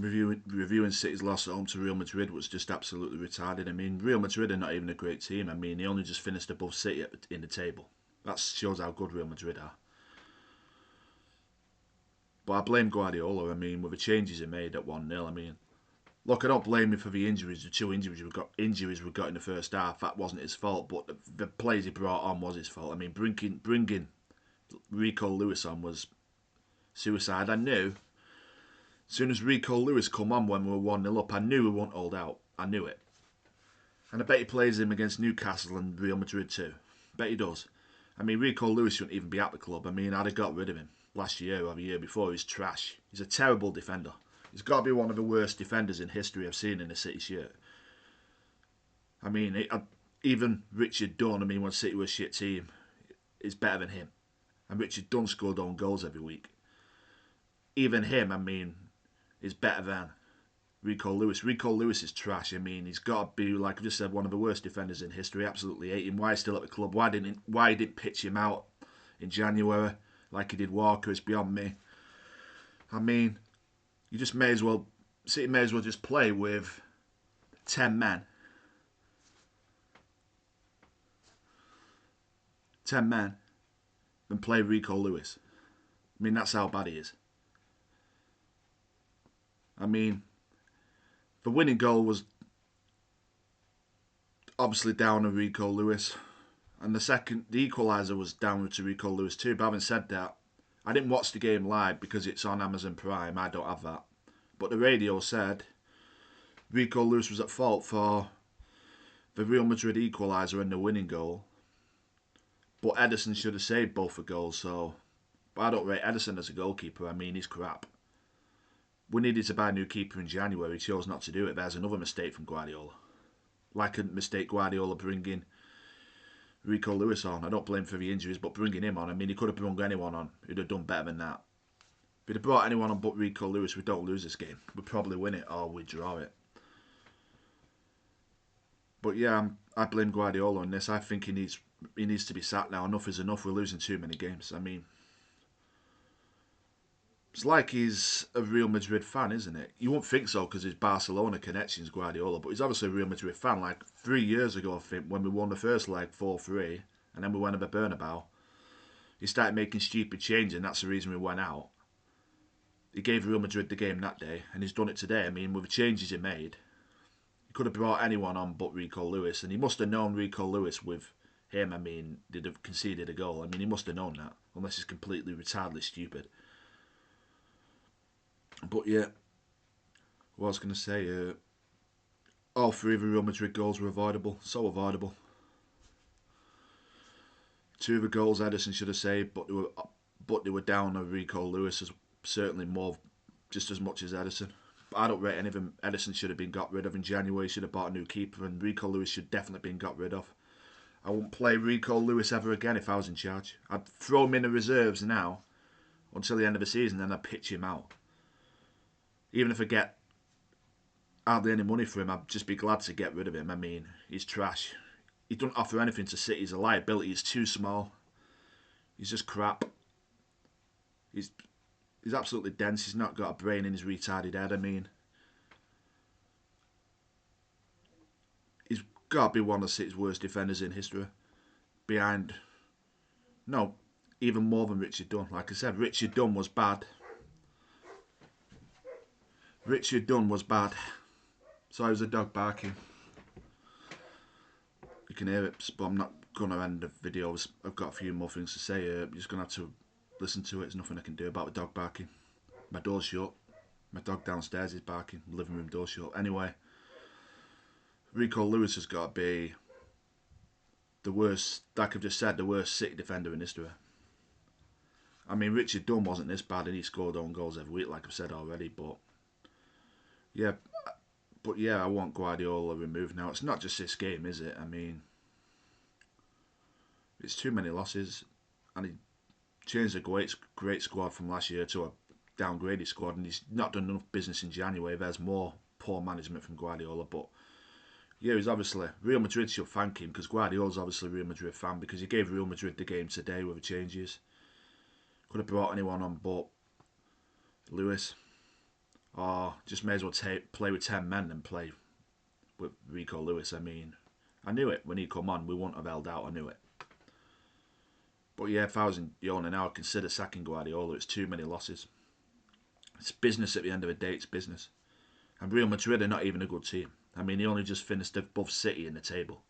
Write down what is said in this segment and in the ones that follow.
And reviewing City's loss at home to Real Madrid was just absolutely retarded. I mean, Real Madrid are not even a great team. I mean, they only just finished above City in the table. That shows how good Real Madrid are. But I blame Guardiola. I mean, with the changes he made at 1-0, I mean, look, I don't blame him for the injuries. The two injuries we got in the first half. That wasn't his fault. But the players he brought on was his fault. I mean, bringing Rico Lewis on was suicide. I knew as soon as Rico Lewis come on when we were 1-0 up, I knew we wouldn't hold out. I knew it. And I bet he plays him against Newcastle and Real Madrid too. Bet he does. I mean, Rico Lewis shouldn't even be at the club. I mean, I'd have got rid of him last year or the year before. He's trash. He's a terrible defender. He's got to be one of the worst defenders in history I've seen in a City shirt. I mean, even Richard Dunn, I mean, when City was a shit team, is better than him. And Richard Dunn scored own goals every week. Even him, I mean, is better than Rico Lewis. Rico Lewis is trash. I mean, he's got to be, like I just said, one of the worst defenders in history. Absolutely hate him. Why he's still at the club? Why he didn't pitch him out in January like he did Walker is beyond me. I mean, you just may as well, City may as well just play with 10 men. 10 men and play Rico Lewis. I mean, that's how bad he is. I mean, the winning goal was obviously down to Rico Lewis. And the equaliser was down to Rico Lewis too. But having said that, I didn't watch the game live because it's on Amazon Prime. I don't have that. But the radio said Rico Lewis was at fault for the Real Madrid equaliser and the winning goal. But Ederson should have saved both the goals. So, but I don't rate Ederson as a goalkeeper. I mean, he's crap. We needed to buy a new keeper in January. He chose not to do it. There's another mistake from Guardiola. Like a mistake Guardiola bringing Rico Lewis on. I don't blame him for the injuries, but bringing him on, I mean, he could have brought anyone on who'd have done better than that. If he'd have brought anyone on but Rico Lewis, we don't lose this game. We'd probably win it or we'd draw it. But yeah, I blame Guardiola on this. I think he needs to be sacked now. Enough is enough. We're losing too many games. I mean, it's like he's a Real Madrid fan, isn't it? You won't think so because his Barcelona connections, Guardiola, but he's obviously a Real Madrid fan. Like 3 years ago, I think, when we won the first leg 4-3, and then we went to the Bernabeu, he started making stupid changes, and that's the reason we went out. He gave Real Madrid the game that day, and he's done it today. I mean, with the changes he made, he could have brought anyone on but Rico Lewis, and he must have known Rico Lewis with him. I mean, they'd have conceded a goal. I mean, he must have known that, unless he's completely retardedly stupid. But yeah, what I was going to say, all three of the Real Madrid goals were avoidable, so avoidable. 2 of the goals Ederson should have saved, but they were down on Rico Lewis, as certainly more, just as much as Ederson. But I don't rate any of them. Ederson should have been got rid of in January. Should have bought a new keeper, and Rico Lewis should definitely have been got rid of. I wouldn't play Rico Lewis ever again if I was in charge. I'd throw him in the reserves now until the end of the season, then I'd pitch him out. Even if I get hardly any money for him, I'd just be glad to get rid of him. I mean, he's trash. He doesn't offer anything to City. He's a liability. He's too small. He's just crap. He's absolutely dense. He's not got a brain in his retarded head. I mean, he's got to be one of City's worst defenders in history. Behind, no, even more than Richard Dunn. Like I said, Richard Dunn was bad. Richard Dunn was bad. Sorry, it was a dog barking. You can hear it, but I'm not going to end the video. I've got a few more things to say. You're just going to have to listen to it. There's nothing I can do about the dog barking. My door's shut. My dog downstairs is barking. The living room door's shut. Anyway, Rico Lewis has got to be the worst, like I've just said, the worst City defender in history. I mean, Richard Dunn wasn't this bad and he scored own goals every week, like I've said already, but yeah, I want Guardiola removed now. It's not just this game, is it? I mean, it's too many losses, and he changed a great squad from last year to a downgraded squad, and he's not done enough business in January. There's more poor management from Guardiola, but yeah, he's obviously, Real Madrid should thank him, because Guardiola's obviously a Real Madrid fan, because he gave Real Madrid the game today with the changes. Could have brought anyone on but Lewis. or just may as well play with 10 men than play with Rico Lewis. I mean, I knew it when he come on. We wouldn't have held out. I knew it. But yeah, if I was in the owner now, I'd consider sacking Guardiola. It's too many losses. It's business at the end of the day. It's business. And Real Madrid are not even a good team. I mean, he only just finished above City in the table.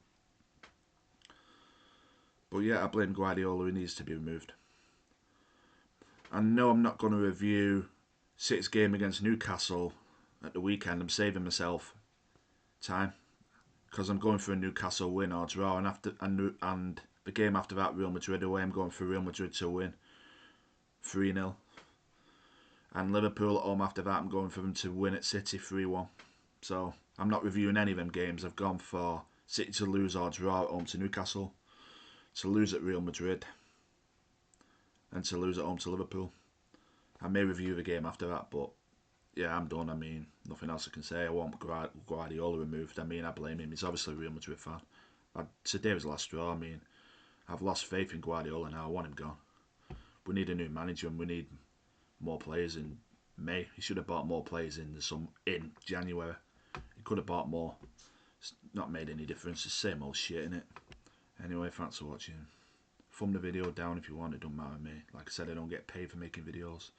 But yeah, I blame Guardiola. He needs to be removed. I know I'm not going to review City's game against Newcastle at the weekend. I'm saving myself time because I'm going for a Newcastle win or draw, and the game after that, Real Madrid away, I'm going for Real Madrid to win 3-0. And Liverpool at home after that, I'm going for them to win at City 3-1. So I'm not reviewing any of them games. I've gone for City to lose or draw at home to Newcastle, to lose at Real Madrid, and to lose at home to Liverpool. I may review the game after that, but yeah, I'm done. I mean, nothing else I can say. I want Guardiola removed. I mean, I blame him. He's obviously a Real Madrid fan. Today was the last straw. I mean, I've lost faith in Guardiola now. I want him gone. We need a new manager and we need more players in May. He should have bought more players in January. He could have bought more. It's not made any difference. It's the same old shit, innit? Anyway, thanks for watching. Thumb the video down if you want. It don't matter to me. Like I said, I don't get paid for making videos.